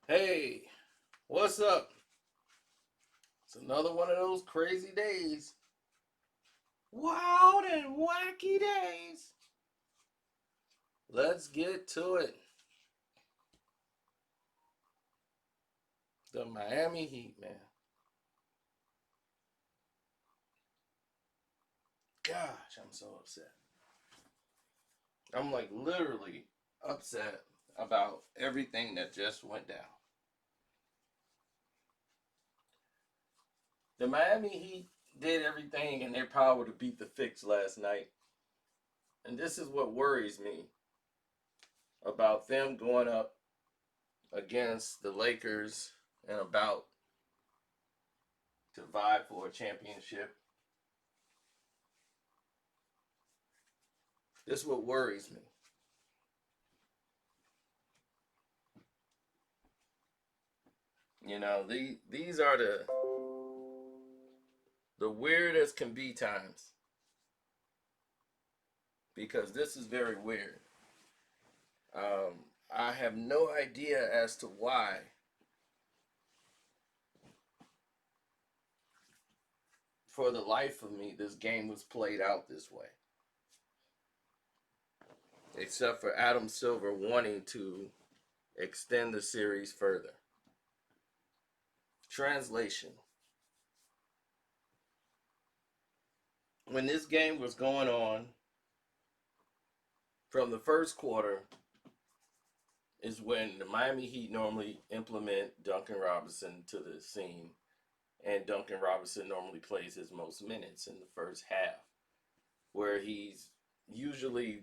Hey, what's up? It's another one of those crazy days. Wild and wacky days. Let's get to it. The Miami Heat, man. Gosh, I'm so upset. I'm like literally upset about everything that just went down. The Miami Heat did everything in their power to beat the Fix last night. And this is what worries me about them going up against the Lakers and about to vie for a championship. This is what worries me. These are the weird as can be times because this is very weird. I have no idea as to why, for the life of me, this game was played out this way, except for Adam Silver wanting to extend the series further. Translation: when this game was going on, from the first quarter is when the Miami Heat normally implement Duncan Robinson to the scene, and Duncan Robinson normally plays his most minutes in the first half, where he's usually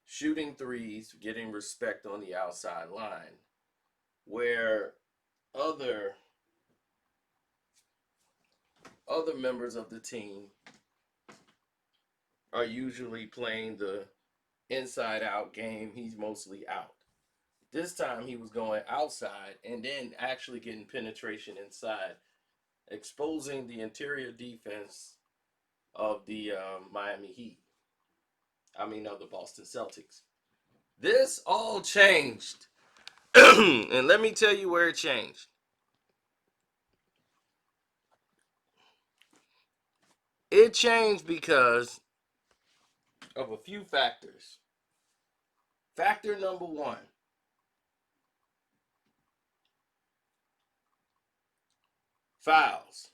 shooting threes, getting respect on the outside line, where other other members of the team are usually playing the inside out game. He's mostly out. This time he was going outside and then actually getting penetration inside, exposing the interior defense of the Miami Heat. I mean, of the Boston Celtics. This all changed. And let me tell you where it changed. It changed because of a few factors. Factor number one: fouls.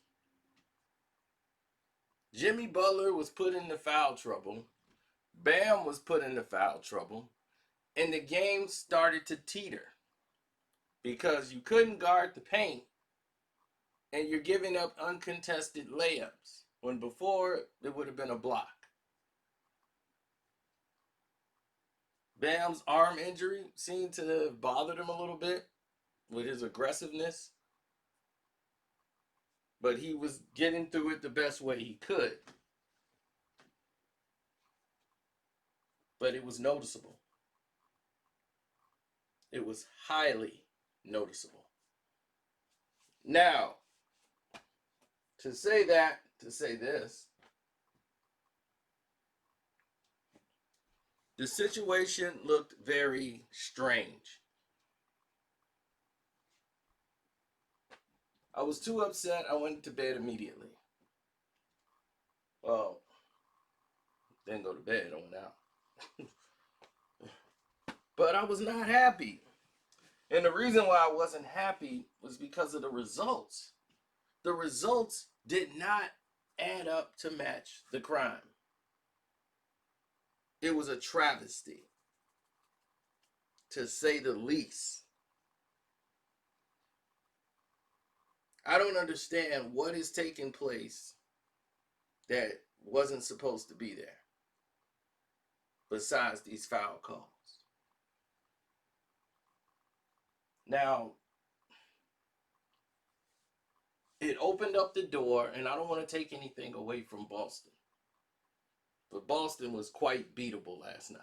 Jimmy Butler was put into foul trouble. Bam was put into foul trouble. And the game started to teeter because you couldn't guard the paint and you're giving up uncontested layups when before there would have been a block. Bam's arm injury seemed to have bothered him a little bit with his aggressiveness, but he was getting through it the best way he could. But it was noticeable. It was highly noticeable. Now, to say this, the situation looked very strange. I was too upset. I went to bed immediately. Well, didn't go to bed. I went out. But I was not happy. And the reason why I wasn't happy was because of the results. The results did not add up to match the crime. It was a travesty, to say the least. I don't understand what is taking place that wasn't supposed to be there, besides these foul calls. Now, it opened up the door, and I don't want to take anything away from Boston, but Boston was quite beatable last night.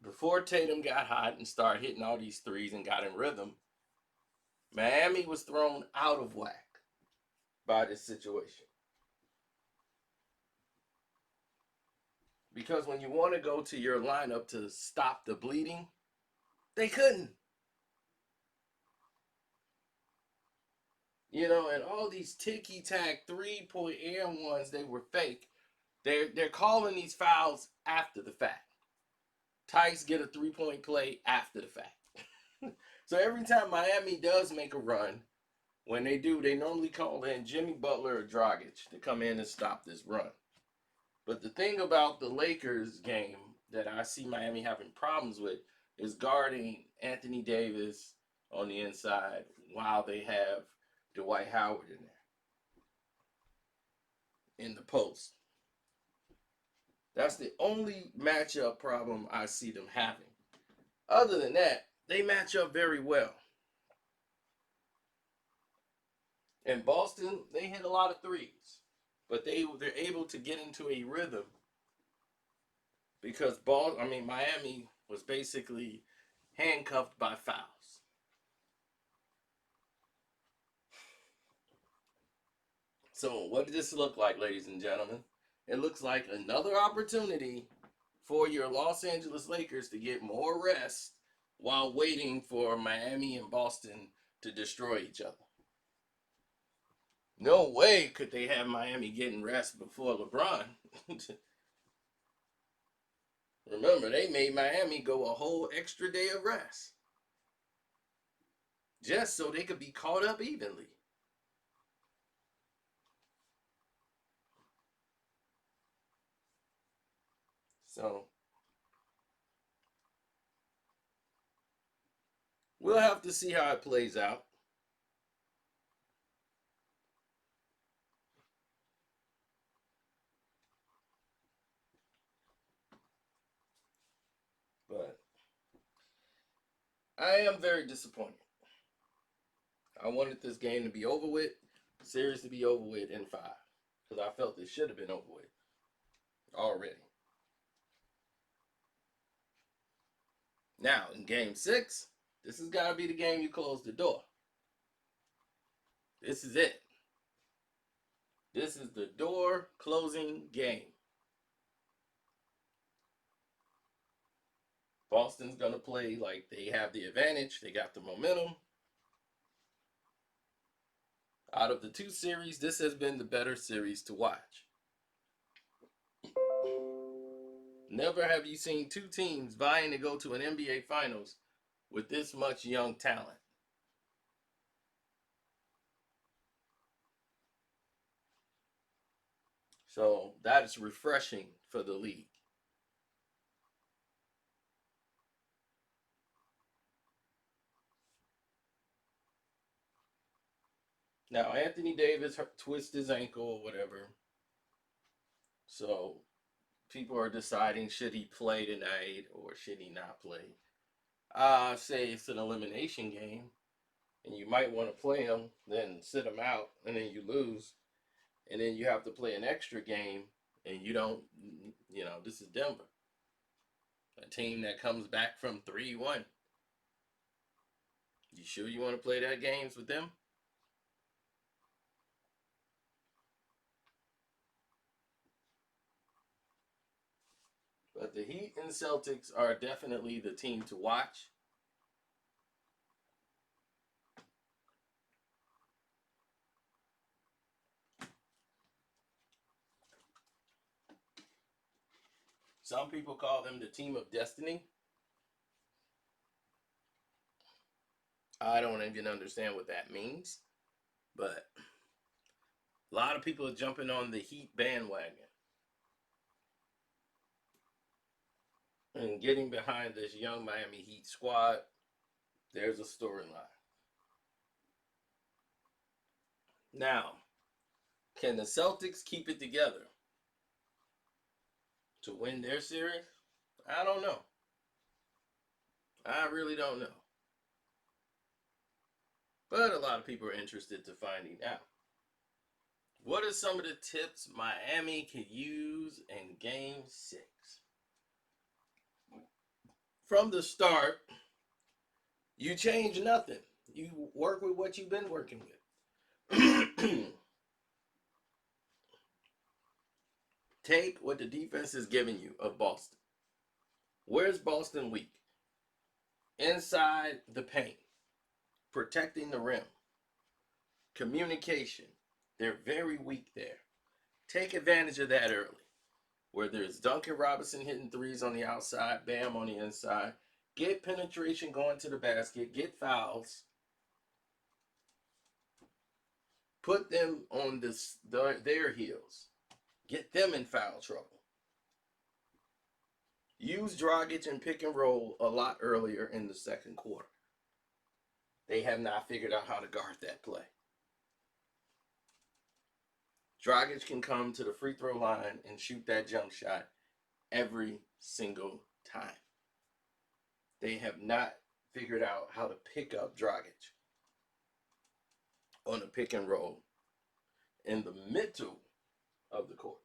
Before Tatum got hot and started hitting all these threes and got in rhythm, Miami was thrown out of whack by this situation. Because when you want to go to your lineup to stop the bleeding, They couldn't. You know, and all these ticky tack 3-point and ones, they were fake. They're calling these fouls after the fact. Tice get a 3-point play after the fact. So every time Miami does make a run, when they do, they normally call in Jimmy Butler or Dragic to come in and stop this run. But the thing about the Lakers game that I see Miami having problems with is guarding Anthony Davis on the inside while they have Dwight Howard in there in the post. That's the only matchup problem I see them having. Other than that, they match up very well. In Boston, they hit a lot of threes, but they're able to get into a rhythm because Miami was basically handcuffed by fouls. So what did this look like, ladies and gentlemen? It looks like another opportunity for your Los Angeles Lakers to get more rest while waiting for Miami and Boston to destroy each other. No way could they have Miami getting rest before LeBron. Remember, they made Miami go a whole extra day of rest just so they could be caught up evenly. So we'll have to see how it plays out. But I am very disappointed. I wanted this game to be over with, series to be over with in 5, because I felt it should have been over with already. Now, in game 6, this has got to be the game you close the door. This is it. This is the door closing game. Boston's going to play like they have the advantage. They got the momentum. Out of the 2 series, this has been the better series to watch. Never have you seen 2 teams vying to go to an NBA Finals with this much young talent. So that is refreshing for the league. Now, Anthony Davis twisted his ankle or whatever. So people are deciding should he play tonight or should he not play. I say it's an elimination game and you might want to play him, then sit him out, and then you lose. And then you have to play an extra game and you don't, this is Denver, a team that comes back from 3-1. You sure you want to play that games with them? But the Heat and Celtics are definitely the team to watch. Some people call them the team of destiny. I don't even understand what that means. But a lot of people are jumping on the Heat bandwagon and getting behind this young Miami Heat squad. There's a storyline. Now, can the Celtics keep it together to win their series? I don't know. I really don't know. But a lot of people are interested to finding out. What are some of the tips Miami could use in game 6? From the start, you change nothing. You work with what you've been working with. Take what the defense is giving you of Boston. Where's Boston weak? inside the paint, protecting the rim, communication. They're very weak there. Take advantage of that early. Whether it's Duncan Robinson hitting threes on the outside, Bam on the inside, get penetration going to the basket, get fouls, put them on their heels, get them in foul trouble. Use Dragic and pick and roll a lot earlier in the second quarter. They have not figured out how to guard that play. Dragic can come to the free throw line and shoot that jump shot every single time. They have not figured out how to pick up Dragic on a pick and roll in the middle of the court.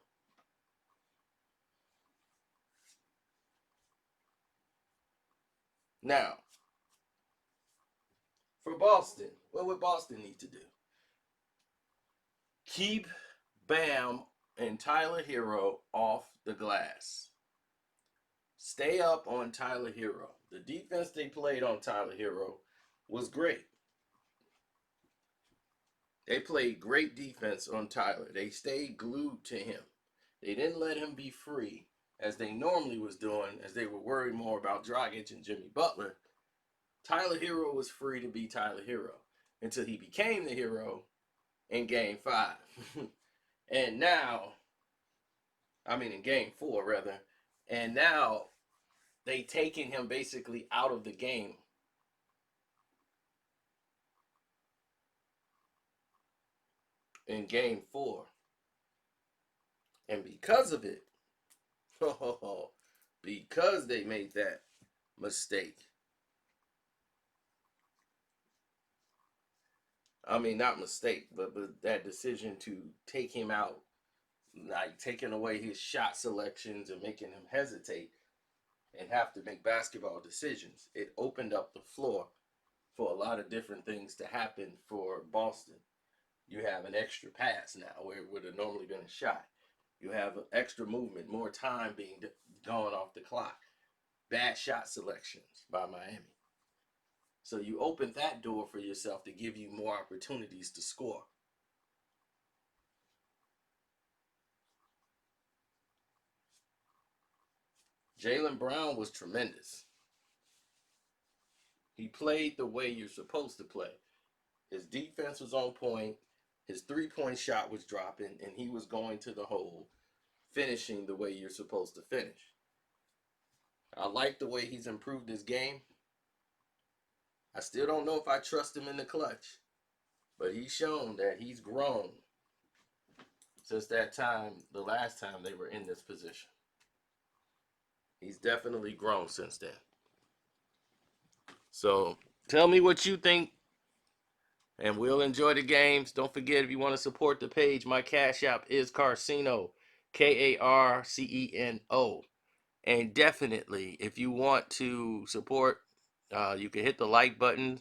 Now, for Boston, what would Boston need to do? Keep Bam and Tyler Hero off the glass. Stay up on Tyler Hero. The defense they played on Tyler Hero was great. They played great defense on Tyler. They stayed glued to him. They didn't let him be free as they normally was doing, as they were worried more about Dragic and Jimmy Butler. Tyler Hero was free to be Tyler Hero until he became the hero in Game 5. And now, in Game 4 rather, and now they taking him basically out of the game. In Game 4. And because of it, because they made that mistake. Not mistake, but that decision to take him out, like taking away his shot selections and making him hesitate and have to make basketball decisions. It opened up the floor for a lot of different things to happen for Boston. You have an extra pass now where it would have normally been a shot. You have extra movement, more time being gone off the clock. Bad shot selections by Miami. So you open that door for yourself to give you more opportunities to score. Jaylen Brown was tremendous. He played the way you're supposed to play. His defense was on point. His three-point shot was dropping, and he was going to the hole, finishing the way you're supposed to finish. I like the way he's improved his game. I still don't know if I trust him in the clutch, but he's shown that he's grown since that time, the last time they were in this position. He's definitely grown since then. So tell me what you think, and we'll enjoy the games. Don't forget, if you want to support the page, my Cash App is Carceno, Karceno. And definitely, if you want to support, you can hit the like button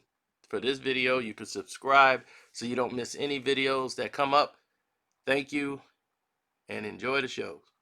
for this video. You can subscribe so you don't miss any videos that come up. Thank you, and enjoy the shows.